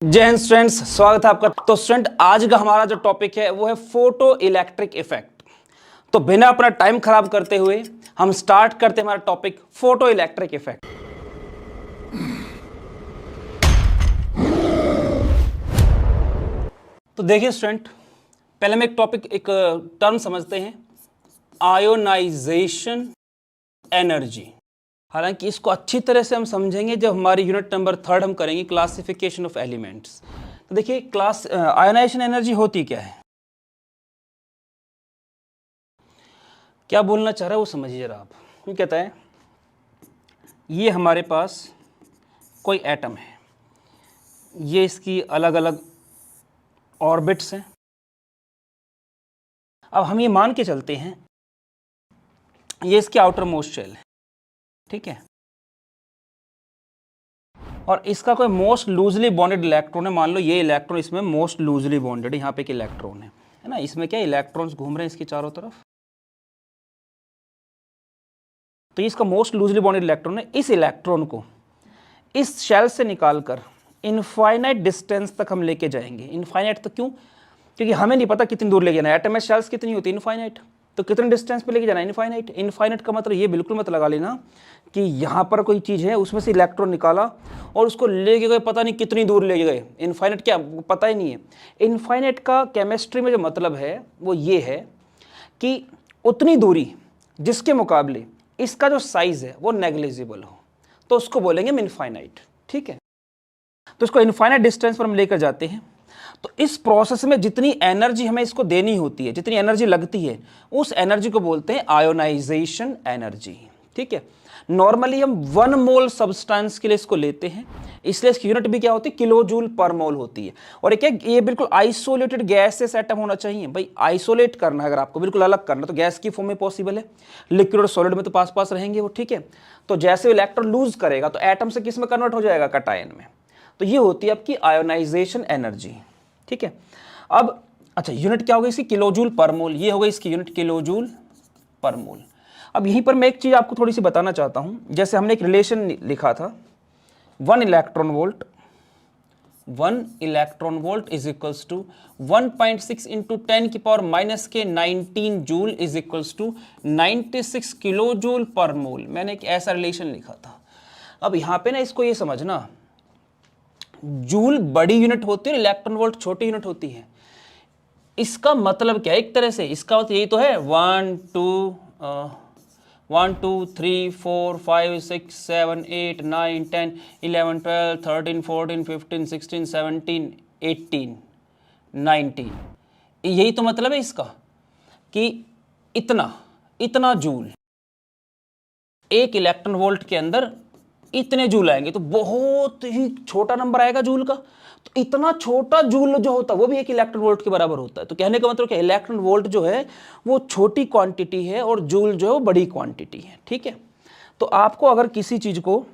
जय हिंद स्टूडेंट्स, स्वागत है आपका। तो स्टूडेंट, आज का हमारा जो टॉपिक है वो है फोटो इलेक्ट्रिक इफेक्ट। तो बिना अपना टाइम खराब करते हुए हम स्टार्ट करते हैं हमारा टॉपिक फोटो इलेक्ट्रिक इफेक्ट। तो देखिए स्टूडेंट, पहले हम एक टर्म समझते हैं, आयोनाइजेशन एनर्जी। हालांकि इसको अच्छी तरह से हम समझेंगे जब हमारी यूनिट नंबर 3 हम करेंगे, क्लासिफिकेशन ऑफ एलिमेंट्स। तो देखिए आयोनाइजेशन एनर्जी होती क्या है, क्या बोलना चाह रहा है वो समझिए जरा आप। ये कहता है, ये हमारे पास कोई एटम है, ये इसकी अलग अलग ऑर्बिट्स हैं। अब हम ये मान के चलते हैं ये इसकी आउटर मोस्ट शेल है, ठीक है, और इसका कोई मोस्ट लूजली बॉन्डेड इलेक्ट्रॉन है। मान लो ये इलेक्ट्रॉन इसमें मोस्ट लूजली बॉन्डेड है, यहाँ पे एक इलेक्ट्रॉन है ना, इसमें क्या इलेक्ट्रॉन्स घूम रहे हैं इसके चारों तरफ। तो इसका मोस्ट लूजली बॉन्डेड इलेक्ट्रॉन है। इस इलेक्ट्रॉन को इस शेल से निकालकर इनफाइनाइट डिस्टेंस तक हम लेके जाएंगे। इनफाइनाइट तक क्यों? क्योंकि हमें नहीं पता कितनी दूर लेके जाना है। एटम में शेल्स कितनी होती है? इनफाइनाइट। तो कितने डिस्टेंस पे लेके जाना है? इनफाइनाइट। इनफाइनाइट का मतलब ये बिल्कुल मत लगा लेना कि यहाँ पर कोई चीज़ है, उसमें से इलेक्ट्रॉन निकाला और उसको लेके गए पता नहीं कितनी दूर ले गए। इनफाइनाइट क्या पता ही नहीं है। इनफाइनाइट का केमिस्ट्री में जो मतलब है वो ये है कि उतनी दूरी जिसके मुकाबले इसका जो साइज है वो नेग्लिजिबल हो, तो उसको बोलेंगे इनफाइनाइट, ठीक है। तो इसको इनफाइनाइट डिस्टेंस पर हम लेकर जाते हैं। तो इस प्रोसेस में जितनी एनर्जी हमें इसको देनी होती है, जितनी एनर्जी लगती है, उस एनर्जी को बोलते हैं आयोनाइजेशन एनर्जी, ठीक है। नॉर्मली हम 1 मोल सब्सटेंस के लिए इसको लेते हैं, इसलिए इसकी यूनिट भी क्या होती है? किलो जूल पर मोल होती है। और ये बिल्कुल आइसोलेटेड गैसेस एटम होना चाहिए। भाई आइसोलेट करना है, अगर आपको बिल्कुल अलग करना तो गैस की फॉर्म में पॉसिबल है, लिक्विड और सॉलिड में तो पास पास रहेंगे वो, ठीक है। तो जैसे इलेक्ट्रॉन लूज करेगा तो एटम से किस में कन्वर्ट हो जाएगा? कैटायन में। तो ये होती है आपकी आयोनाइजेशन एनर्जी, ठीक है। अब अच्छा, यूनिट क्या होगी इसकी? किलोजूल पर मोल। ये होगी इसकी यूनिट किलोजूल पर मोल। अब यहीं पर मैं एक चीज आपको थोड़ी सी बताना चाहता हूं। जैसे हमने एक रिलेशन लिखा था, 1 electron volt is equals to 1.6 into 10 की पावर माइनस के 19 joule is equals to 96 kilo joule per mole. मैंने एक ऐसा रिलेशन लिखा था। अब यहां पे ना इसको ये समझना, जूल बड़ी यूनिट होती है, इलेक्ट्रॉन वोल्ट छोटी यूनिट होती है। इसका मतलब क्या है? एक तरह से इसका मतलब यही तो है, 1 2 3 4 5 6 7 8 9 10 11 12 13 14 15 16 17 18 19। यही तो मतलब है इसका कि इतना जूल एक इलेक्ट्रॉन वोल्ट के अंदर इतने जूल आएंगे, तो बहुत ही छोटा नंबर आएगा जूल का। तो इतना छोटा जूल जो होता है वो भी एक इलेक्ट्रॉन वोल्ट के बराबर होता है। तो कहने का मतलब क्या, इलेक्ट्रॉन वोल्ट जो है वो छोटी क्वांटिटी है और जूल जो है वो बड़ी क्वांटिटी है, ठीक है। तो आपको अगर किसी चीज को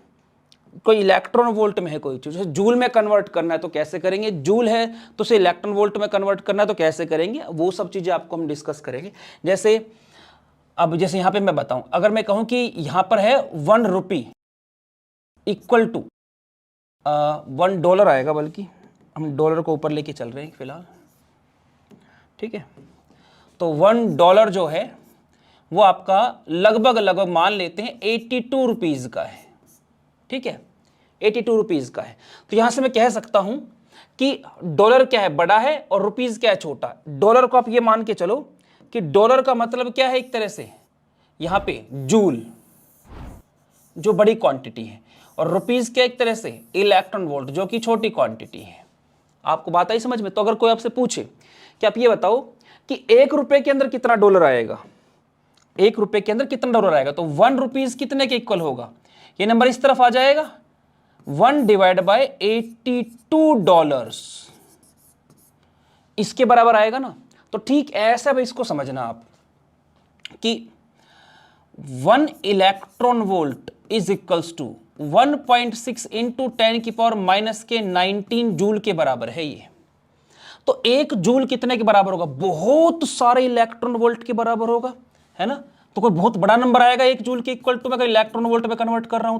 कोई इलेक्ट्रॉन वोल्ट में है, कोई चीज जूल में कन्वर्ट करना है तो कैसे करेंगे? जूल है तो उसे इलेक्ट्रॉन वोल्ट में कन्वर्ट करना है तो कैसे करेंगे? वो सब चीजें आपको हम डिस्कस करेंगे। जैसे यहां पर मैं बताऊं, अगर मैं कहूं कि यहां पर है 1 रुपी इक्वल टू $1 आएगा, बल्कि हम डॉलर को ऊपर लेके चल रहे हैं फिलहाल, ठीक है। तो $1 जो है वो आपका लगभग मान लेते हैं 82 रुपीज का है, ठीक है, 82 रुपीज का है। तो यहां से मैं कह सकता हूं कि डॉलर क्या है? बड़ा है, और रुपीज क्या है? छोटा। डॉलर को आप ये मान के चलो कि डॉलर का मतलब क्या है? एक तरह से यहां पे जूल जो बड़ी क्वांटिटी है, और रुपीज क्या? एक तरह से इलेक्ट्रॉन वोल्ट जो कि छोटी क्वांटिटी है। आपको बात आई समझ में? तो अगर कोई आपसे पूछे कि आप ये बताओ कि 1 रुपए के अंदर कितना डॉलर आएगा, 1 रुपए के अंदर कितना डॉलर आएगा, तो 1 रुपीज कितने के इक्वल होगा? ये नंबर इस तरफ आ जाएगा, 1 डिवाइड बाय 82 डॉलर्स, इसके बराबर आएगा ना। तो ठीक ऐसा भी इसको समझना आप कि 1 electron volt is equals to 1.6 into 10 की पावर माइनस के 19 जूल के बराबर है ये। तो 1 जूल कितने के बराबर होगा? बहुत सारे इलेक्ट्रॉन वोल्ट के बराबर होगा, है ना। तो कोई बहुत बड़ा नंबर आएगा 1 जूल के इक्वल टू में, अगर इलेक्ट्रॉन वोल्ट में कन्वर्ट कर रहा हूं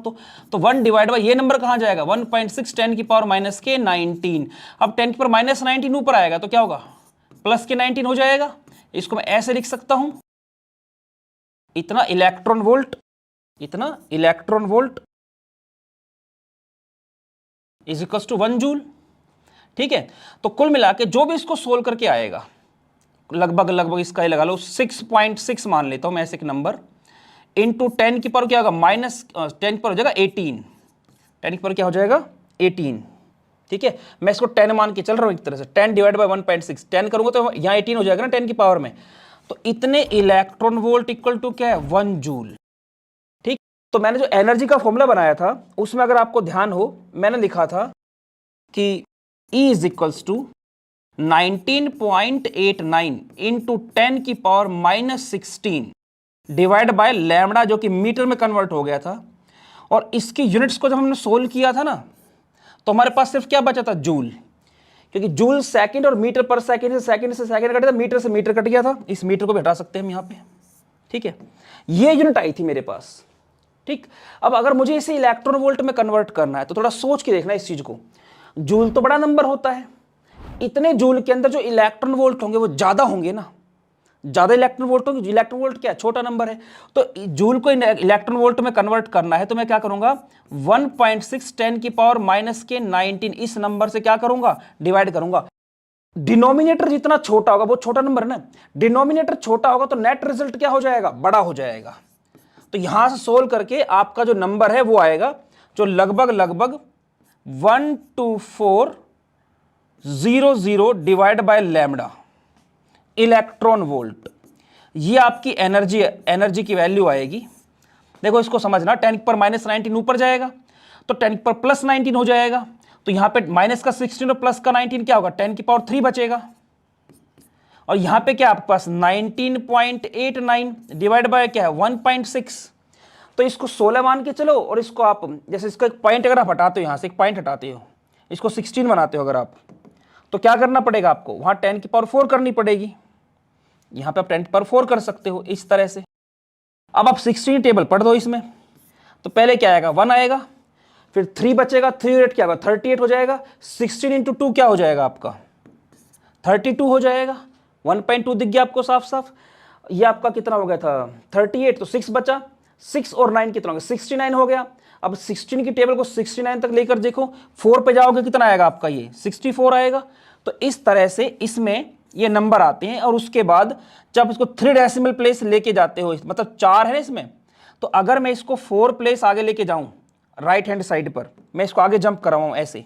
तो 1 डिवाइड बाय ये नंबर कहां जाएगा 1.6 10 की पावर माइनस के 19। अब 10 की पावर माइनस 19 ऊपर आएगा तो क्या होगा प्लस के 19 हो जाएगा। इसको मैं ऐसे लिख सकता हूं, इतना electron volt is equals to 1 joule. ठीक है, तो कुल मिला के जो भी इसको सोल्व करके आएगा लगभग इसका ही लगा लो 6.6 मान लेता हूं मैं ऐसे एक नंबर, इंटू 10 की पावर क्या होगा माइनस 10 पर हो जाएगा 18, 10 पर क्या हो जाएगा 18। ठीक है, मैं इसको 10 मान के चल रहा हूं एक तरह से, 10 डिवाइड बाय 1.6, 10 करूंगा तो यहां 18 हो जाएगा ना 10 की पावर में, तो इतने इलेक्ट्रॉन वोल्ट इक्वल टू क्या है 1 जूल। ठीक, तो मैंने जो एनर्जी का फॉर्मूला बनाया था उसमें अगर आपको ध्यान हो मैंने लिखा था कि E is equals to 19.89 into 10 की power minus 16 divide by lambda जो कि मीटर में कन्वर्ट हो गया था। और इसकी यूनिट्स को जब हमने सोल्व किया था ना तो हमारे पास सिर्फ क्या बचा था जूल, क्योंकि जूल सेकंड और मीटर पर सेकंड से सेकंड कटा था, मीटर से मीटर कट गया था, इस मीटर को भी हटा सकते हैं हम यहाँ पे। ठीक है, ये यूनिट आई थी मेरे पास। ठीक, अब अगर मुझे इसे इलेक्ट्रॉन वोल्ट में कन्वर्ट करना है तो थोड़ा सोच के देखना इस चीज को। जूल तो बड़ा नंबर होता है, इतने जूल के अंदर जो इलेक्ट्रॉन वोल्ट होंगे वो ज्यादा होंगे ना, ज्यादा इलेक्ट्रॉन वोल्ट होंगे। इलेक्ट्रॉन वोल्ट क्या है छोटा नंबर है, तो जूल को इलेक्ट्रॉन वोल्ट में कन्वर्ट करना है तो मैं क्या करूंगा 1.6 10 की पावर माइनस के 19 इस नंबर से क्या करूंगा डिवाइड करूंगा। डिनोमिनेटर जितना छोटा होगा वो छोटा नंबर है ना, डिनोमिनेटर छोटा होगा तो नेट रिजल्ट क्या हो जाएगा बड़ा हो जाएगा। तो यहां से सोल्व करके आपका जो नंबर है वो आएगा जो लगभग 12400 divide by lambda electron volt. ये आपकी एनर्जी की वैल्यू आएगी। देखो इसको समझना, 10 पर माइनस 19 ऊपर जाएगा तो 10 पर प्लस 19 हो जाएगा, तो यहां पे माइनस का 16 और प्लस का 19 क्या होगा 10 की पावर 3 बचेगा। और यहां पे क्या आपके पास 19.89 डिवाइड बाय क्या है 1.6, तो इसको 16 मान के चलो और इसको आप जैसे इसका एक पॉइंट अगर आप हटाते हो, यहां से एक पॉइंट हटाते हो, इसको 16 बनाते हो अगर आप, तो क्या करना पड़ेगा आपको वहां 10 की पावर 4 करनी पड़ेगी, यहां पे आप 10 की पावर 4 कर सकते हो इस तरह से। अब आप 16 टेबल पढ़ दो इसमें, तो पहले क्या आएगा 1 आएगा, फिर 3 बचेगा, 3 8 क्या होगा 38 हो जाएगा, 16 इंटू 2 क्या हो जाएगा आपका 32 हो जाएगा, 1.2 दिख गया आपको साफ साफ। ये आपका कितना हो गया था 38, तो 6 बचा, 6 और 9 कितना हो गया 69 हो गया। अब 16 की टेबल को 69 तक लेकर देखो, 4 पे जाओगे कितना आएगा आपका ये 64 आएगा। तो इस तरह से इसमें ये नंबर आते हैं। और उसके बाद जब इसको 3 डेसिमल प्लेस लेके जाते हो, मतलब 4 है इसमें, तो अगर मैं इसको 4 प्लेस आगे लेके जाऊं राइट हैंड साइड पर, मैं इसको आगे जंप करवाऊं ऐसे,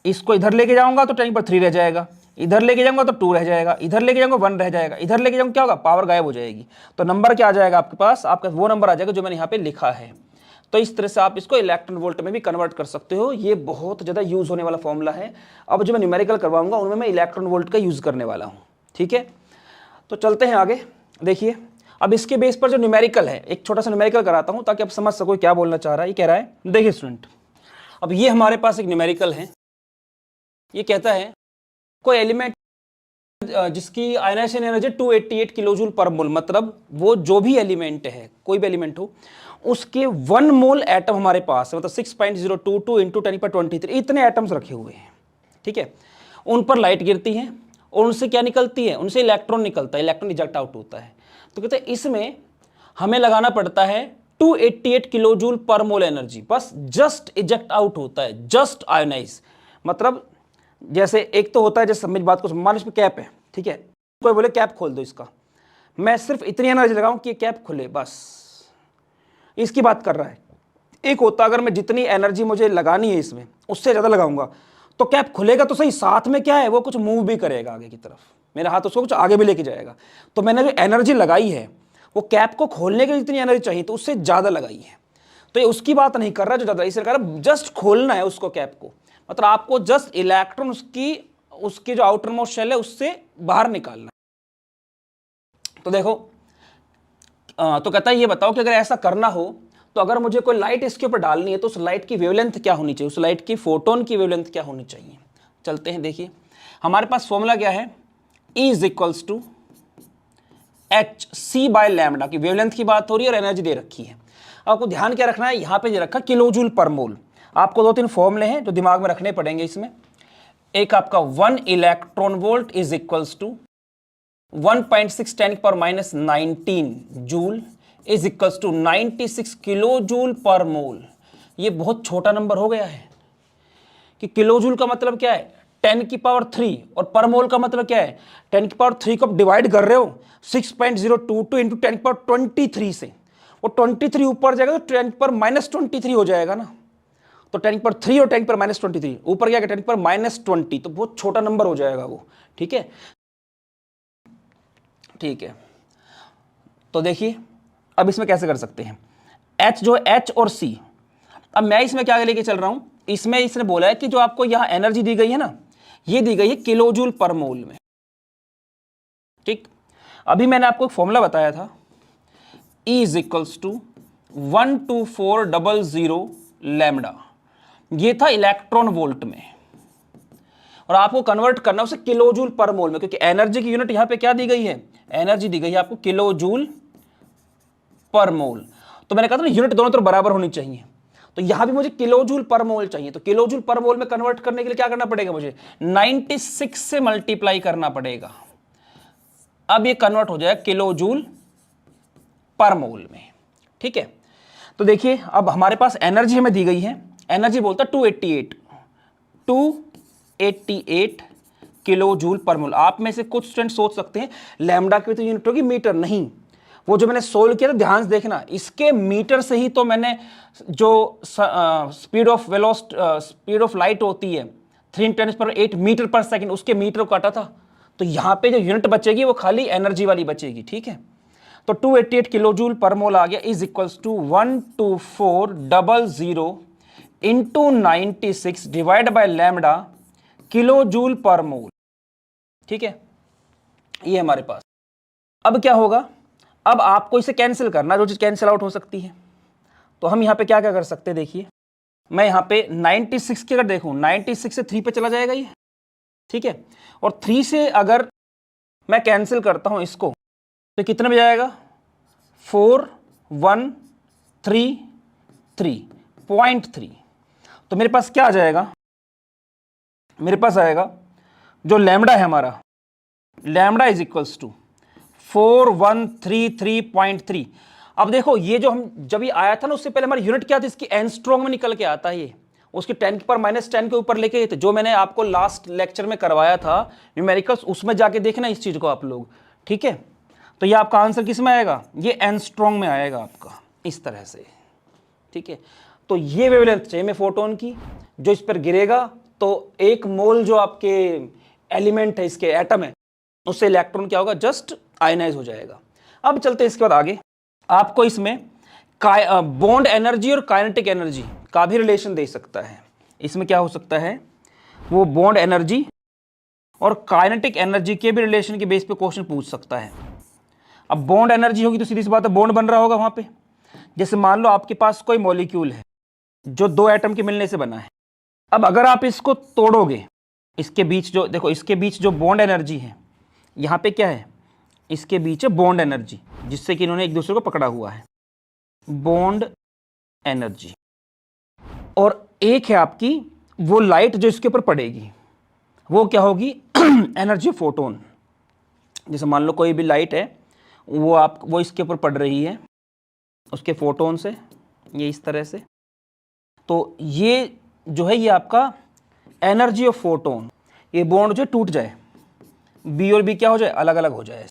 इसको इधर लेके जाऊंगा तो 10 पर 3 रह जाएगा, इधर लेके जाऊंगा तो 2 रह जाएगा, इधर लेके जाऊंगा 1 रह जाएगा, इधर लेके जाऊंगा क्या होगा पावर गायब हो जाएगी। तो नंबर क्या आ जाएगा आपके पास, आपका वो नंबर आ जाएगा जो मैंने यहाँ पे लिखा है। तो इस तरह से आप इसको इलेक्ट्रॉन वोल्ट में भी कन्वर्ट कर सकते हो। ये बहुत ज़्यादा यूज होने वाला फॉर्मूला है। अब जो मैं न्यूमेरिकल करवाऊंगा उनमें मैं इलेक्ट्रॉन वोल्ट का यूज करने वाला हूँ। ठीक है, तो चलते हैं आगे। देखिए अब इसके बेस पर जो न्यूमेरिकल है, एक छोटा सा न्यूमेरिकल कराता हूँ ताकि आप समझ सको क्या बोलना चाह रहा है। ये कह रहा है, देखिए स्टूडेंट, अब ये हमारे पास एक न्यूमेरिकल है। ये कहता है कोई एलिमेंट जिसकी आयनाइजेशन एनर्जी 288 किलोजूल पर मोल, मतलब वो जो भी एलिमेंट है, कोई भी एलिमेंट हो, उसके 1 मोल एटम हमारे पास है, मतलब 6.022 इंटू 10⁻23 इतने एटम्स रखे हुए हैं। ठीक है, उन पर लाइट गिरती है और उनसे क्या निकलती है, उनसे इलेक्ट्रॉन निकलता है, इलेक्ट्रॉन इजेक्ट आउट होता है। तो कहते हैं इसमें हमें लगाना पड़ता है 288 किलोजूल पर मोल एनर्जी, बस जस्ट इजेक्ट आउट होता है, जस्ट आयोनाइज। मतलब जैसे एक तो होता है, जैसे मेरी बात को मान इसमें कैप है, ठीक है, कोई बोले कैप खोल दो इसका, मैं सिर्फ इतनी एनर्जी लगाऊं कि कैप खुले, बस इसकी बात कर रहा है। एक होता अगर मैं जितनी एनर्जी मुझे लगानी है इसमें उससे ज़्यादा लगाऊंगा तो कैप खुलेगा तो सही, साथ में क्या है वो कुछ मूव भी करेगा आगे की तरफ, मेरा हाथ उसको कुछ आगे भी लेके जाएगा। तो मैंने जो एनर्जी लगाई है वो कैप को खोलने के लिए जितनी एनर्जी चाहिए तो उससे ज़्यादा लगाई है। तो ये उसकी बात नहीं कर रहा जो ज़्यादा, इसलिए कह रहा जस्ट खोलना है उसको, कैप को, मतलब आपको जस्ट इलेक्ट्रॉन उसकी जो आउटर मोस्ट शेल है उससे बाहर निकालना है। तो देखो तो कहता है ये बताओ कि अगर ऐसा करना हो तो अगर मुझे कोई लाइट इसके ऊपर डालनी है तो उस लाइट की वेवलेंथ क्या होनी चाहिए, उस लाइट की फोटोन की वेवलेंथ क्या होनी चाहिए। चलते हैं, देखिए हमारे पास फॉर्मूला क्या है, E is equals to h c by lambda की वेवलेंथ की बात हो रही है और एनर्जी दे रखी है। आपको ध्यान क्या रखना है, यहां पे दे रखा किलो जूल पर मोल। आपको 2-3 फॉर्मूले हैं जो दिमाग में रखने पड़ेंगे इसमें। एक आपका 1 electron volt is equals to 1.6 10⁻19 joule is equals to 96 kilo joule per mole. ये बहुत छोटा नंबर हो गया है कि किलो जूल का मतलब क्या है 10⁻³ और पर मोल का मतलब क्या है 10⁻³ को आप डिवाइड कर रहे हो 6.022 इंटू 10⁻23 से, वो 23 ऊपर जाएगा तो 10⁻23 हो जाएगा ना। तो 10⁻³ और 10⁻23 ऊपर क्या 10⁻20, तो बहुत छोटा नंबर हो जाएगा वो। ठीक है, ठीक है। तो देखिए अब इसमें कैसे कर सकते हैं, H जो है H और C। अब मैं इसमें क्या लेके चल रहा हूं, इसमें इसने बोला है कि जो आपको यहां एनर्जी दी गई है ना, ये दी गई है किलो जूल पर मोल में। ठीक, अभी मैंने आपको एक फॉर्मूला बताया था, E is equals to 12400 lambda. ये था इलेक्ट्रॉन वोल्ट में, और आपको कन्वर्ट करना उसे किलो जूल पर मोल में, क्योंकि एनर्जी की यूनिट यहां पे क्या दी गई है, एनर्जी दी गई है आपको किलो जूल पर मोल। तो मैंने कहा था ना यूनिट दोनों तरफ बराबर होनी चाहिए, तो यहां भी मुझे किलो जूल पर मोल चाहिए। तो किलो जूल पर मोल में कन्वर्ट करने के लिए क्या करना पड़ेगा, मुझे 96 से मल्टीप्लाई करना पड़ेगा। अब ये कन्वर्ट हो जाएगा किलो जूल पर मोल में। ठीक है, तो देखिए अब हमारे पास एनर्जी हमें दी गई है, एनर्जी बोलता 288 किलो जूल पर मोल। आप में से कुछ स्टूडेंट सोच सकते हैं लैम्डा की तो यूनिट होगी मीटर, नहीं, वो जो मैंने सोल्व किया था ध्यान से देखना, इसके मीटर से ही तो मैंने जो स्पीड ऑफ लाइट होती है 3×10⁸ मीटर पर सेकंड, उसके मीटर को काटा था। तो यहां पे जो यूनिट बचेगी वो खाली एनर्जी वाली बचेगी। ठीक है, तो 288 किलो जूल पर मोल आ गया, is equals to 12400 into 96 divide by lambda kilo joule per mole. ठीक है, ये हमारे पास। अब क्या होगा, अब आपको इसे कैंसिल करना, जो चीज कैंसिल आउट हो सकती है, तो हम यहां पे क्या क्या कर सकते हैं, देखिए मैं यहां पे 96 की अगर देखूं, 96 से 3 पे चला जाएगा ये। ठीक है, और 3 से अगर मैं कैंसिल करता हूं इसको तो कितने में जाएगा, 4133.3। तो मेरे पास क्या आ जाएगा, मेरे पास आएगा जो लैम्डा है हमारा, लैम्डा इज इक्वल्स टू 4133.3। अब देखो ये जो हम जब ये आया था ना, उससे पहले हमारी यूनिट क्या थी इसकी, एंगस्ट्रॉम में निकल के आता है ये, उसकी 10⁻10 के ऊपर लेके थे, जो मैंने आपको लास्ट लेक्चर में करवाया था न्यूमेरिकल्स, उसमें जाके देखना इस चीज को आप लोग। ठीक है, तो ये आपका आंसर किस में आएगा, ये एंगस्ट्रॉम में आएगा आपका, इस तरह से। ठीक है, तो ये वेवलेंथ चाहिए में फोटोन की, जो इस पर गिरेगा तो 1 मोल जो आपके एलिमेंट है, इसके एटम है, उससे इलेक्ट्रॉन क्या होगा, जस्ट आयनाइज हो जाएगा। अब चलते हैं इसके बाद आगे, आपको इसमें बॉन्ड एनर्जी और काइनेटिक एनर्जी का भी रिलेशन दे सकता है। इसमें क्या हो सकता है, वो बॉन्ड एनर्जी और काइनेटिक एनर्जी के भी रिलेशन के बेस पे क्वेश्चन पूछ सकता है। अब बॉन्ड एनर्जी होगी तो सीधी सी बात है बॉन्ड बन रहा होगा वहां पे। जैसे मान लो आपके पास कोई मॉलिक्यूल है जो 2 एटम के मिलने से बना है। अब अगर आप इसको तोड़ोगे, इसके बीच जो देखो, इसके बीच जो बॉन्ड एनर्जी है, यहाँ पे क्या है, इसके बीच है बॉन्ड एनर्जी, जिससे कि इन्होंने एक दूसरे को पकड़ा हुआ है, बॉन्ड एनर्जी। और एक है आपकी वो लाइट जो इसके ऊपर पड़ेगी, वो क्या होगी, एनर्जी फोटोन। जैसे मान लो कोई भी लाइट है, वो इसके ऊपर पड़ रही है उसके फोटोन से, ये इस तरह से, तो ये जो है ये आपका एनर्जी ऑफ फोटोन। ये बॉन्ड जो टूट जाए, बी और बी क्या हो जाए, अलग अलग हो जाए।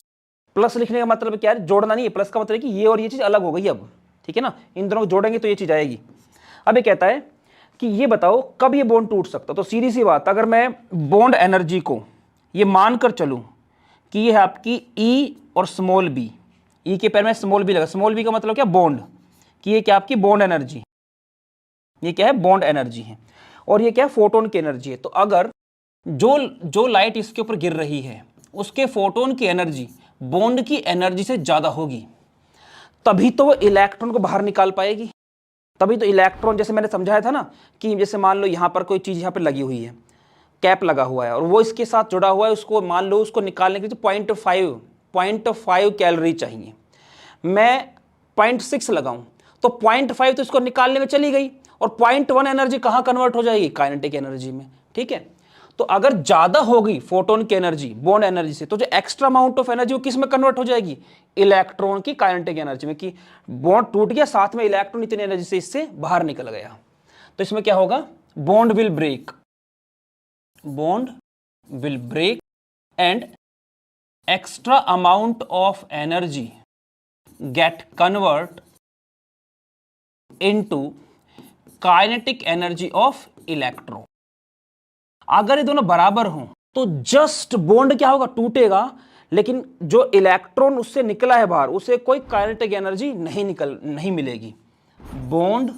प्लस लिखने का मतलब क्या है, जोड़ना नहीं है, प्लस का मतलब है कि ये और ये चीज अलग हो गई अब। ठीक है ना, इन दोनों को जोड़ेंगे तो ये चीज आएगी। अब ये कहता है कि ये बताओ कब ये बॉन्ड टूट सकता। तो सीधी सी बात, अगर मैं बॉन्ड एनर्जी को ये मानकर चलूं कि ये है आपकी ई और स्मॉल बी, ई के पैर में स्मॉल बी लगा, स्मॉल बी का मतलब क्या, बॉन्ड, कि ये क्या आपकी बॉन्ड एनर्जी, ये क्या है, बॉन्ड एनर्जी है, और ये क्या है, फोटोन की एनर्जी है। तो अगर जो लाइट इसके ऊपर गिर रही है उसके फोटोन की एनर्जी बॉन्ड की एनर्जी से ज्यादा होगी, तभी तो वो इलेक्ट्रॉन को बाहर निकाल पाएगी। तभी तो इलेक्ट्रॉन, जैसे मैंने समझाया था ना कि जैसे मान लो यहां पर कोई चीज यहां पर लगी हुई है, कैप लगा हुआ है और वो इसके साथ जुड़ा हुआ है, उसको मान लो उसको निकालने के लिए 0.5 0.5 कैलोरी चाहिए, मैं 0.6 लगाऊं तो 0.5 तो इसको निकालने में चली गई, और 0.1 एनर्जी कहां कन्वर्ट हो जाएगी, काइनेटिक एनर्जी में। ठीक है, तो अगर ज्यादा होगी फोटोन की एनर्जी बॉन्ड एनर्जी से, तो जो एक्स्ट्रा अमाउंट ऑफ एनर्जी वो किस में कन्वर्ट हो जाएगी, इलेक्ट्रॉन की काइनेटिक एनर्जी में, कि बॉन्ड टूट गया, साथ में इलेक्ट्रॉन इतनी एनर्जी से इससे बाहर निकल गया। तो इसमें क्या होगा, bond will break, bond will break and extra amount of energy get convert into kinetic energy of electron. अगर ये दोनों बराबर हों तो जस्ट बॉन्ड क्या होगा, टूटेगा, लेकिन जो इलेक्ट्रॉन उससे निकला है बाहर उसे कोई काइनेटिक एनर्जी नहीं मिलेगी। Bond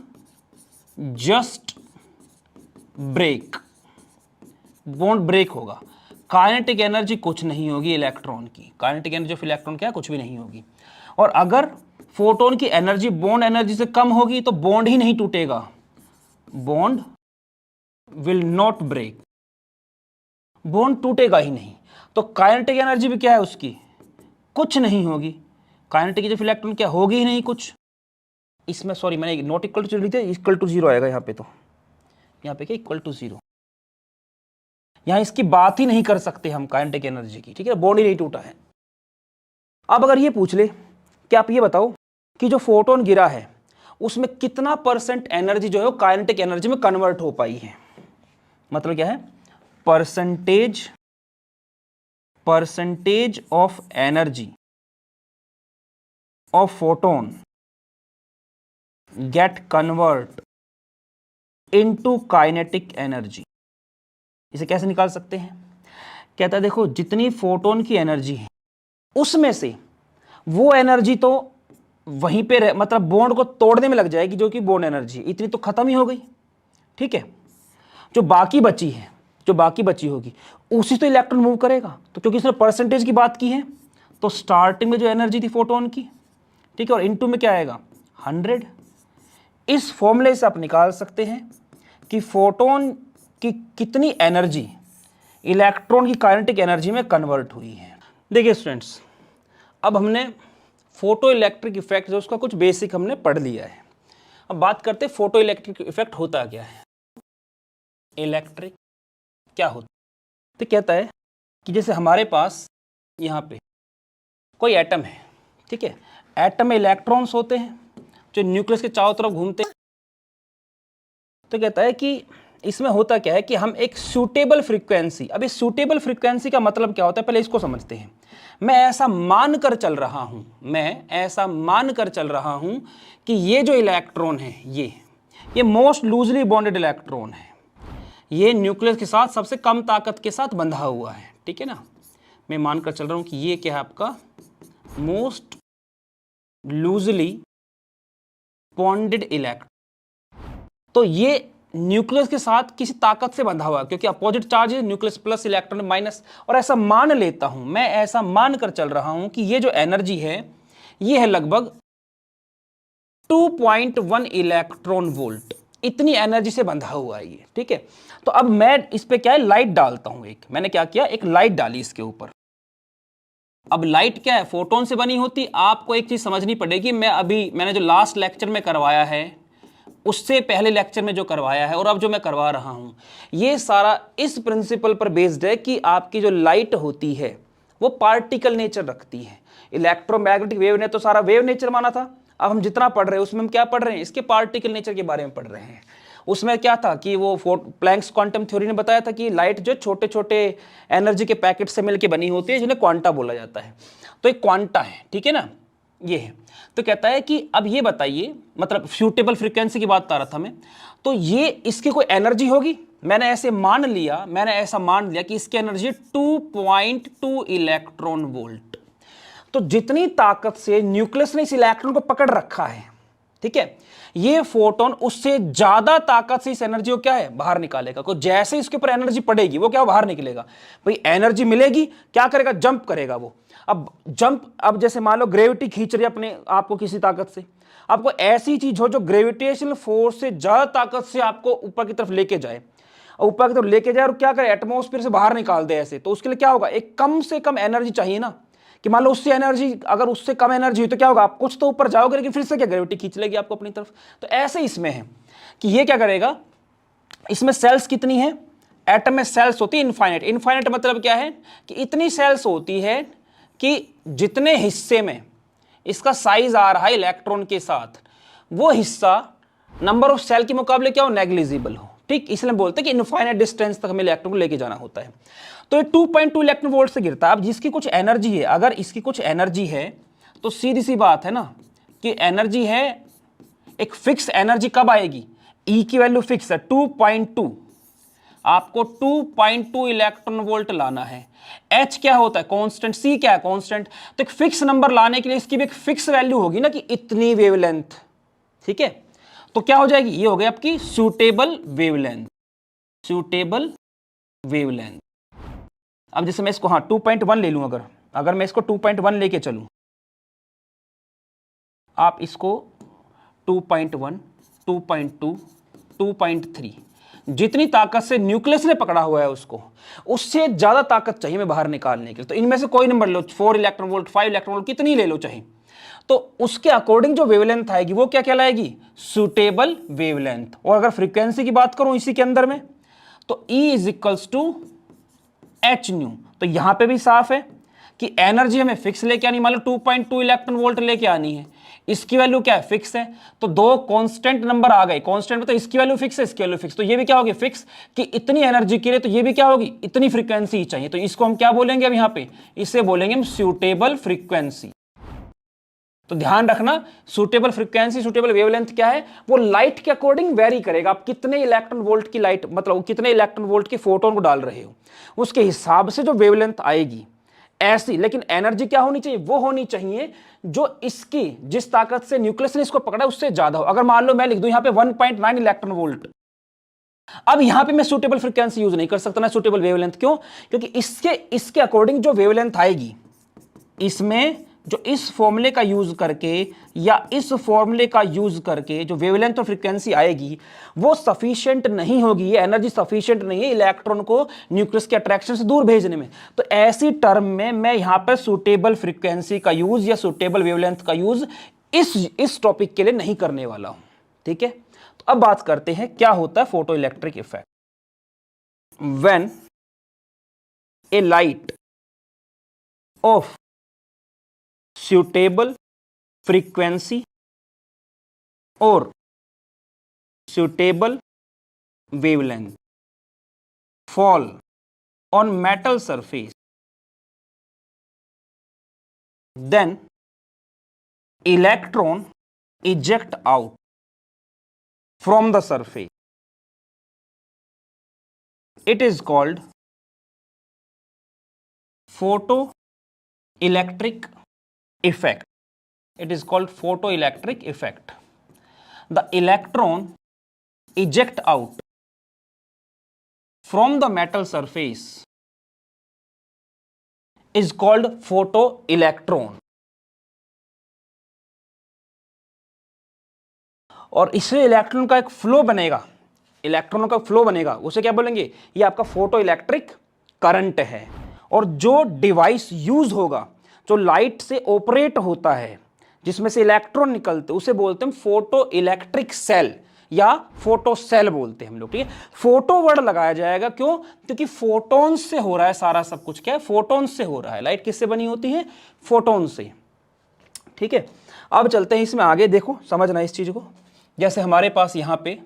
just break, bond break होगा, काइनेटिक एनर्जी कुछ नहीं होगी इलेक्ट्रॉन की, काइनेटिक एनर्जी ऑफ इलेक्ट्रॉन क्या है, कुछ भी नहीं होगी। और अगर फोटोन की एनर्जी बॉन्ड एनर्जी से कम होगी तो बॉन्ड ही नहीं टूटेगा, bond will not break, bond टूटेगा ही नहीं। तो काइनेटिक एनर्जी भी क्या है उसकी, कुछ नहीं होगी, काइनेटिक एनर्जी ऑफ इलेक्ट्रॉन क्या होगी ही नहीं कुछ। इसमें सॉरी मैंने नॉट इक्वल टू लिखा, इक्वल टू जीरो आएगा यहाँ पे, तो यहाँ पे क्या इक्वल टू जीरो, यहां इसकी बात ही नहीं कर सकते हम काइनेटिक एनर्जी की। ठीक है, बॉन्ड ही नहीं टूटा है। अब अगर ये पूछ ले कि आप ये बताओ कि जो फोटोन गिरा है उसमें कितना % एनर्जी जो है वो काइनेटिक एनर्जी में कन्वर्ट हो पाई है, मतलब क्या है, percentage of energy of photon gate convert into kinetic energy. इसे कैसे निकाल सकते हैं, कहता है देखो जितनी फोटोन की एनर्जी है उसमें से वो एनर्जी तो वहीं पे मतलब बॉन्ड को तोड़ने में लग जाएगी, जो कि बॉन्ड एनर्जी इतनी तो खत्म ही हो गई। ठीक है, जो बाकी बची है, जो बाकी बची होगी उसी तो इलेक्ट्रॉन मूव करेगा। तो क्योंकि इसने परसेंटेज की बात की है तो स्टार्टिंग में जो एनर्जी थी फोटोन की, ठीक है, और इनटू में क्या आएगा 100। इस फॉर्मूले से आप निकाल सकते हैं कि फोटोन की कितनी एनर्जी इलेक्ट्रॉन की काइनेटिक एनर्जी में कन्वर्ट हुई है। देखिए स्टूडेंट्स, अब हमने फोटो इलेक्ट्रिक इफेक्ट जो उसका कुछ बेसिक हमने पढ़ लिया है। अब बात करते हैं फोटो इलेक्ट्रिक इफेक्ट होता क्या है, इलेक्ट्रिक क्या होता है। तो कहता है कि जैसे हमारे पास यहाँ पे कोई एटम है, ठीक है, एटम में इलेक्ट्रॉन्स होते हैं जो न्यूक्लियस के चारों तरफ घूमते हैं। तो कहता है कि इसमें होता क्या है कि हम एक सूटेबल फ्रीक्वेंसी, अब इस सूटेबल फ्रीक्वेंसी का मतलब क्या होता है पहले इसको समझते हैं। मैं ऐसा मान कर चल रहा हूं, मैं ऐसा मान कर चल रहा हूं कि ये जो इलेक्ट्रॉन है ये मोस्ट लूजली बॉन्डेड इलेक्ट्रॉन है, ये न्यूक्लियस के साथ सबसे कम ताकत के साथ बंधा हुआ है। ठीक है ना, मैं मान कर चल रहा हूं कि ये क्या है आपका मोस्ट लूजली बॉन्डेड इलेक्ट्रॉन। तो ये न्यूक्लियस के साथ किसी ताकत से बंधा हुआ है, क्योंकि अपोजिट चार्ज है, न्यूक्लियस प्लस इलेक्ट्रॉन माइनस। और ऐसा मान लेता हूं, मैं ऐसा मान कर चल रहा हूं कि ये जो एनर्जी है ये है लगभग 2.1 इलेक्ट्रॉन वोल्ट, इतनी एनर्जी से बंधा हुआ है ये। ठीक है, तो अब मैं इस पे क्या है लाइट डालता हूं, एक मैंने क्या किया, एक लाइट डाली इसके ऊपर। अब लाइट क्या है, फोटोन से बनी होती। आपको एक चीज समझनी पड़ेगी, मैंने जो लास्ट लेक्चर में करवाया है उससे पहले लेक्चर में जो करवाया है और अब जो मैं करवा रहा हूं, ये सारा इस प्रिंसिपल पर बेस्ड है कि आपकी जो लाइट होती है वो पार्टिकल नेचर रखती है। इलेक्ट्रोमैग्नेटिक वेव ने तो सारा वेव नेचर माना था, अब हम जितना पढ़ रहे हैं उसमें हम क्या पढ़ रहे हैं, इसके पार्टिकल नेचर के बारे में पढ़ रहे हैं। उसमें क्या था कि वो प्लैंक्स क्वांटम थ्योरी ने बताया था कि लाइट जो छोटे छोटे एनर्जी के पैकेट से मिलकर बनी होती है, जिन्हें क्वांटा बोला जाता है। तो एक क्वांटा है, ठीक है ना, ये है। तो कहता है कि अब ये बताइए, मतलब सूटेबल फ्रीक्वेंसी की बात कर रहा था मैं, तो ये इसकी कोई एनर्जी होगी। मैंने ऐसा मान लिया कि इसकी एनर्जी 2.2 इलेक्ट्रॉन वोल्ट। तो जितनी ताकत से न्यूक्लियस ने इस इलेक्ट्रॉन को पकड़ रखा है, ठीक है, ये फोटोन उससे ज्यादा ताकत से इस एनर्जी को क्या है बाहर निकालेगा। तो जैसे इसके ऊपर एनर्जी पड़ेगी वो क्या बाहर निकलेगा, भाई एनर्जी मिलेगी, क्या करेगा, जंप करेगा वो। अब जैसे मान लो ग्रेविटी खींच रही है अपने आपको किसी ताकत से, आपको ऐसी चीज हो जो ग्रेविटेशनल फोर्स से ज्यादा ताकत से आपको ऊपर की तरफ लेके जाए, ऊपर की तरफ लेके जाए और क्या करे, एटमॉस्फेयर से बाहर निकाल दे ऐसे, तो उसके लिए क्या होगा, एक कम से कम एनर्जी चाहिए ना, कि मान लो उससे एनर्जी, अगर उससे कम एनर्जी हुई तो क्या होगा, आप कुछ तो ऊपर जाओगे लेकिन फिर से क्या ग्रेविटी खींच लेगी आपको अपनी तरफ। तो ऐसे इसमें है कि ये क्या करेगा, इसमें सेल्स कितनी है, एटम में सेल्स होती है इनफाइनाइट। इनफाइनाइट मतलब क्या है कि इतनी सेल्स होती है कि जितने हिस्से में इसका साइज आ रहा है इलेक्ट्रॉन के साथ, वो हिस्सा नंबर ऑफ सेल के मुकाबले क्या हो, नेग्लिजिबल हो। ठीक, इसलिए बोलते हैं कि इनफाइनाइट डिस्टेंस तक हमें इलेक्ट्रॉन को लेके जाना होता है। तो ये 2.2 इलेक्ट्रॉन वोल्ट से गिरता है। अब जिसकी कुछ एनर्जी है, अगर इसकी कुछ एनर्जी है तो सीधी सी बात है ना कि एनर्जी है, एक फिक्स एनर्जी कब आएगी, ई की वैल्यू फिक्स है 2.2, आपको 2.2 इलेक्ट्रॉन वोल्ट लाना है। एच क्या होता है, कांस्टेंट, सी क्या है, कांस्टेंट। तो एक फिक्स नंबर लाने के लिए इसकी भी एक फिक्स वैल्यू होगी ना कि इतनी वेवलेंथ। ठीक है, तो क्या हो जाएगी, ये हो गई आपकी सूटेबल वेवलेंथ, सूटेबल वेवलेंथ। अब जैसे मैं इसको 2.1 ले लूं, अगर मैं इसको 2.1 लेके चलूं, आप इसको 2.1, 2.2, 2.3, जितनी ताकत से न्यूक्लियस ने पकड़ा हुआ है उसको, उससे ज्यादा ताकत चाहिए मैं बाहर निकालने के लिए। तो इनमें से कोई नंबर लो, 4 इलेक्ट्रॉन वोल्ट, 5 इलेक्ट्रॉन वोल्ट, कितनी ले लो चाहे, तो उसके अकॉर्डिंग जो वेवलेंथ आएगी वो क्या कहलाएगी, सूटेबल वेवलेंथ। और अगर फ्रीक्वेंसी की बात करूं इसी के अंदर में, तो E is equals to h nu. तो यहां पे भी साफ है कि एनर्जी हमें फिक्स लेके आनी, मान लो 2.2 इलेक्ट्रॉन वोल्ट लेके आनी है, इसकी वैल्यू क्या है, फिक्स है। तो दो कांस्टेंट नंबर आ गए, कांस्टेंट मतलब इसकी वैल्यू फिक्स है, इसकी वैल्यू फिक्स, तो ये भी क्या होगी, फिक्स, कि इतनी एनर्जी के लिए तो ये भी क्या होगी, इतनी फ्रीक्वेंसी चाहिए। तो इसको हम क्या बोलेंगे अब यहां पे, इसे बोलेंगे हम सूटेबल फ्रीक्वेंसी। तो ध्यान रखना, सूटेबल फ्रीक्वेंसी, सूटेबल वेवलेंथ क्या है, वो लाइट के अकॉर्डिंग वेरी करेगा। आप कितने इलेक्ट्रॉन वोल्ट की लाइट, मतलब कितने इलेक्ट्रॉन वोल्ट के फोटोन को डाल रहे हो, उसके हिसाब से जो वेवलेंथ आएगी ऐसी। लेकिन एनर्जी क्या होनी चाहिए, वो होनी चाहिए जो इसकी, जिस ताकत से न्यूक्लियस ने इसको पकड़ा उससे ज्यादा हो। अगर मान लो मैं लिख दूं यहां पे 1.9 इलेक्ट्रॉन वोल्ट, अब यहां पे मैं सूटेबल फ्रीक्वेंसी यूज नहीं कर सकता ना, सूटेबल वेवलेंथ। क्यों, क्योंकि इसके अकॉर्डिंग जो वेवलेंथ आएगी, इसमें जो इस फॉर्मूले का यूज करके या इस फॉर्मूले का यूज करके जो वेवलेंथ और फ्रीक्वेंसी आएगी, वो सफिशिएंट नहीं होगी, ये एनर्जी सफिशिएंट नहीं है इलेक्ट्रॉन को न्यूक्लियस के अट्रैक्शन से दूर भेजने में। तो ऐसी टर्म में मैं यहां पर सूटेबल फ्रीक्वेंसी का यूज या सूटेबल वेवलेंथ का यूज इस टॉपिक के लिए नहीं करने वाला हूं। ठीक है, तो अब बात करते हैं क्या होता है photo electric effect. When A light of suitable frequency or suitable wavelength fall on metal surface, then electron eject out from the surface. It is called photoelectric effect. It is called photoelectric effect. The electron eject out from the metal surface is called photoelectron. और इससे electron का एक flow बनेगा, इलेक्ट्रॉनों का flow बनेगा, उसे क्या बोलेंगे, ये आपका फोटो इलेक्ट्रिक करंट है। और जो डिवाइस यूज होगा, जो लाइट से ऑपरेट होता है, जिसमें से इलेक्ट्रॉन निकलते, उसे बोलते हैं फोटो इलेक्ट्रिक सेल या फोटो सेल बोलते हैं हम लोग। ठीक है, फोटो वर्ड लगाया जाएगा, क्यों, क्योंकि फोटोन से हो रहा है सारा सब कुछ। क्या है, फोटोन से हो रहा है। लाइट किससे बनी होती है, फोटोन से। ठीक है, अब चलते हैं इसमें आगे, देखो समझना इस चीज को। जैसे हमारे पास यहां पे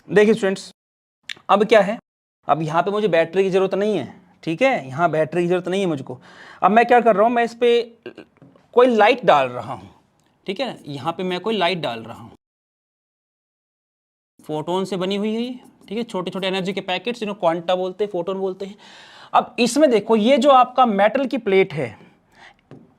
देखिए स्टूडेंट्स, अब क्या है, अब यहां पे मुझे बैटरी की जरूरत नहीं है। ठीक है, यहां बैटरी की जरूरत नहीं है मुझको। अब मैं क्या कर रहा हूं, मैं इस पे कोई लाइट डाल रहा हूं। ठीक है, यहां पे मैं कोई लाइट डाल रहा हूं, फोटोन से बनी हुई है ये। ठीक है, छोटे छोटे एनर्जी के पैकेट्स, जिन्हें क्वांटा बोलते हैं, फोटोन बोलते हैं। अब इसमें देखो, ये जो आपका मेटल की प्लेट है,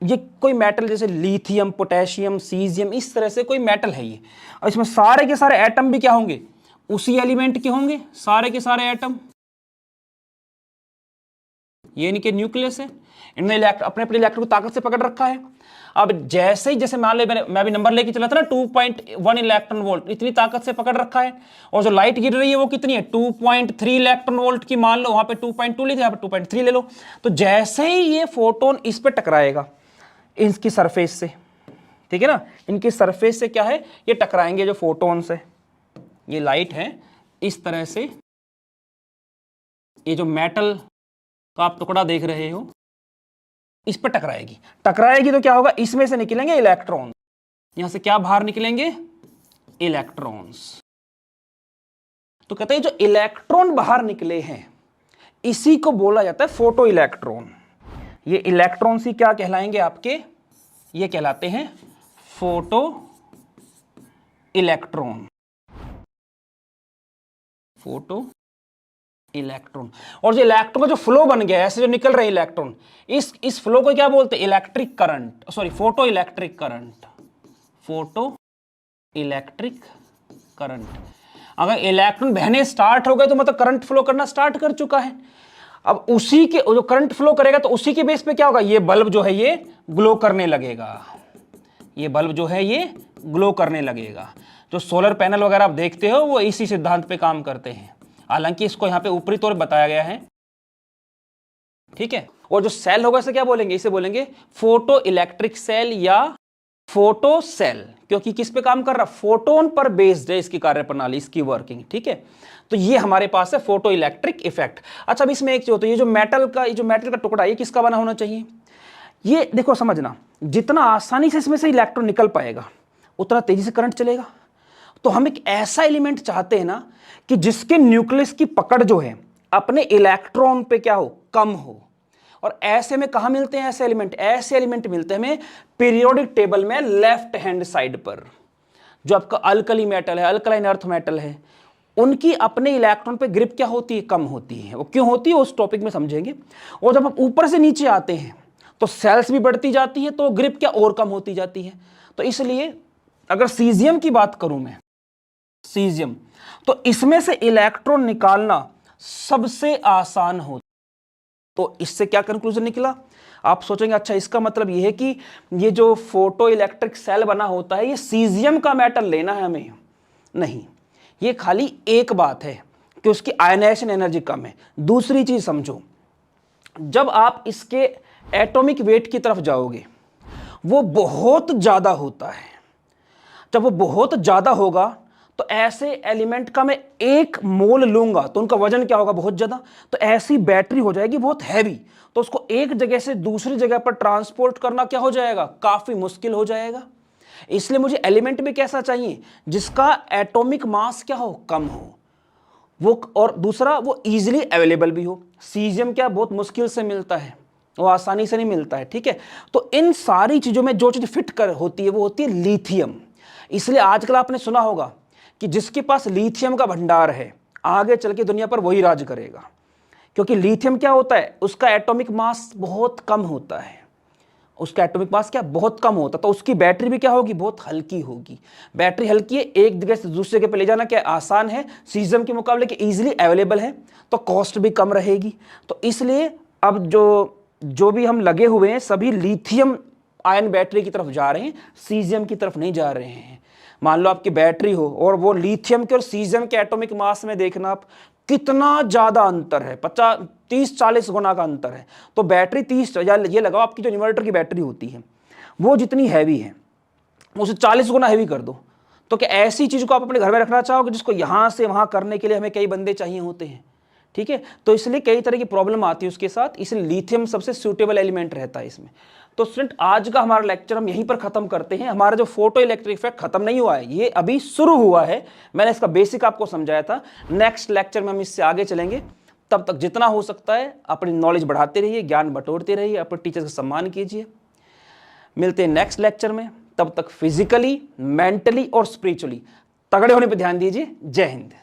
ये कोई मेटल जैसे लिथियम, पोटेशियम, सीजियम, इस तरह से कोई मेटल है ये। और इसमें सारे के सारे एटम भी क्या होंगे, उसी एलिमेंट के होंगे, सारे के सारे एटम। ये इनके न्यूक्लियस है, इन्होंने अपने अपने इलेक्ट्रॉन को ताकत से पकड़ रखा है। अब जैसे ही, जैसे मान लो मैं अभी नंबर लेके चला था ना 2.1 इलेक्ट्रॉन वोल्ट, इतनी ताकत से पकड़ रखा है, और जो लाइट गिर रही है वो कितनी है 2.3 इलेक्ट्रॉन वोल्ट की, मान लो वहां पे 2.2 ली थी, यहाँ पे 2.3 ले लो। तो जैसे ही ये फोटोन इस पे टकराएगा इसकी सरफेस से, ठीक है ना, इनकी सरफेस से क्या है, ये टकराएंगे जो फोटोन से, ये लाइट है इस तरह से, ये जो मेटल का आप टुकड़ा देख रहे हो इस पर टकराएगी। टकराएगी तो क्या होगा, इसमें से निकलेंगे इलेक्ट्रॉन, यहां से क्या बाहर निकलेंगे, इलेक्ट्रॉन्स। तो कहते हैं जो इलेक्ट्रॉन बाहर निकले हैं इसी को बोला जाता है फोटो इलेक्ट्रॉन। ये इलेक्ट्रॉन्स ही क्या कहलाएंगे आपके, ये कहलाते हैं फोटो इलेक्ट्रॉन, फोटो इलेक्ट्रॉन। और जो इलेक्ट्रॉन का जो फ्लो बन गया है, ऐसे जो निकल रहे इलेक्ट्रॉन, इस फ्लो को क्या बोलते हैं, electric current, sorry photo electric current, photo electric current. अगर इलेक्ट्रॉन बहने स्टार्ट हो गए तो मतलब करंट फ्लो करना स्टार्ट कर चुका है। अब उसी के जो करंट फ्लो करेगा तो उसी के बेस पे क्या होगा, ये बल्ब जो है ये ग्लो करने लगेगा, ये बल्ब जो है ये ग्लो करने लगेगा। जो सोलर पैनल वगैरह आप देखते हो वो इसी सिद्धांत पे काम करते हैं, हालांकि इसको यहां पे ऊपरी तौर बताया गया है, ठीक है। और जो सेल होगा इसे क्या बोलेंगे, इसे बोलेंगे फोटो इलेक्ट्रिक सेल या फोटो सेल, क्योंकि किस पे काम कर रहा, फोटोन पर बेस्ड है इसकी कार्यप्रणाली, इसकी वर्किंग, ठीक है। तो ये हमारे पास है फोटो इलेक्ट्रिक इफेक्ट। अच्छा, अब इसमें एक चीज होती है, ये जो मेटल का टुकड़ा ये किसका बना होना चाहिए, ये देखो समझना, जितना आसानी से इसमें से इलेक्ट्रॉन निकल पाएगा उतना तेजी से करंट चलेगा। तो हम एक ऐसा एलिमेंट चाहते हैं ना कि जिसके न्यूक्लियस की पकड़ जो है अपने इलेक्ट्रॉन पे क्या हो, कम हो। और ऐसे में कहां मिलते हैं ऐसे एलिमेंट, ऐसे एलिमेंट मिलते हैं हमें पीरियोडिक टेबल में लेफ्ट हैंड साइड पर। जो आपका अल्कली मेटल है, अल्कलाइन अर्थ मेटल है, उनकी अपने इलेक्ट्रॉन पे ग्रिप क्या होती है, कम होती है। वो क्यों होती है उस टॉपिक में समझेंगे। और जब हम ऊपर से नीचे आते हैं तो सेल्स भी बढ़ती जाती है, तो ग्रिप क्या और कम होती जाती है। तो इसलिए अगर सीजियम की बात करूं मैं, सीजियम, तो इसमें से इलेक्ट्रॉन निकालना सबसे आसान होता। तो इससे क्या कंक्लूजन निकला, आप सोचेंगे अच्छा इसका मतलब यह है कि ये जो फोटो इलेक्ट्रिक सेल बना होता है ये सीजियम का मेटल लेना है हमें। नहीं, ये खाली एक बात है कि उसकी आयनाइजेशन एनर्जी कम है। दूसरी चीज समझो, जब आप इसके एटॉमिक वेट की तरफ जाओगे वो बहुत ज्यादा होता है। जब वो बहुत ज्यादा होगा तो ऐसे एलिमेंट का मैं 1 मोल लूंगा तो उनका वजन क्या होगा, बहुत ज्यादा। तो ऐसी बैटरी हो जाएगी बहुत हैवी, तो उसको एक जगह से दूसरी जगह पर ट्रांसपोर्ट करना क्या हो जाएगा, काफी मुश्किल हो जाएगा। इसलिए मुझे एलिमेंट भी कैसा चाहिए, जिसका एटॉमिक मास क्या हो, कम हो वो, और दूसरा वो इजीली अवेलेबल भी हो। सीजियम क्या बहुत मुश्किल से मिलता है, वो आसानी से नहीं मिलता है, ठीक है। तो इन सारी चीजों में जो चीज फिट कर होती है वो होती है लिथियम। इसलिए आजकल आपने सुना होगा कि जिसके पास लिथियम का भंडार है आगे चल के दुनिया पर वही राज करेगा, क्योंकि लिथियम क्या होता है, उसका एटॉमिक मास बहुत कम होता है, उसका एटॉमिक मास क्या बहुत कम होता है, तो उसकी बैटरी भी क्या होगी, बहुत हल्की होगी। बैटरी हल्की है, एक जगह से दूसरी जगह पे ले जाना क्या आसान है, सीजियम के मुकाबले कि इजीली अवेलेबल है, तो कॉस्ट भी कम रहेगी। तो इसलिए अब जो भी हम लगे हुए हैं सभी लिथियम आयन बैटरी की तरफ जा रहे हैं, सीजियम की तरफ नहीं जा रहे हैं। मान लो आपकी बैटरी हो और वो लिथियम के और सीजियम के एटॉमिक मास में देखना आप कितना ज्यादा अंतर है, 30-40 गुना का अंतर है। तो बैटरी 30, या ये लगाओ आपकी जो इन्वर्टर की बैटरी होती है वो जितनी हैवी है उसे 40 गुना हैवी कर दो। तो क्या ऐसी चीज को आप अपने घर में रखना चाहोगे जिसको यहां से वहां करने के लिए हमें कई बंदे चाहिए होते हैं, ठीक है। तो इसलिए कई तरह की प्रॉब्लम आती है उसके साथ, इसलिए लिथियम सबसे सूटेबल एलिमेंट रहता है इसमें। तो स्टूडेंट आज का हमारा लेक्चर हम यहीं पर खत्म करते हैं। हमारा जो फोटो इलेक्ट्रिक इफेक्ट खत्म नहीं हुआ है, ये अभी शुरू हुआ है। मैंने इसका बेसिक आपको समझाया था, नेक्स्ट लेक्चर में हम इससे आगे चलेंगे। तब तक जितना हो सकता है अपनी नॉलेज बढ़ाते रहिए, ज्ञान बटोरते रहिए, अपने टीचर्स का सम्मान कीजिए। मिलते हैं नेक्स्ट लेक्चर में, तब तक फिजिकली, मेंटली और स्पिरिचुअली तगड़े होने पर ध्यान दीजिए। जय हिंद।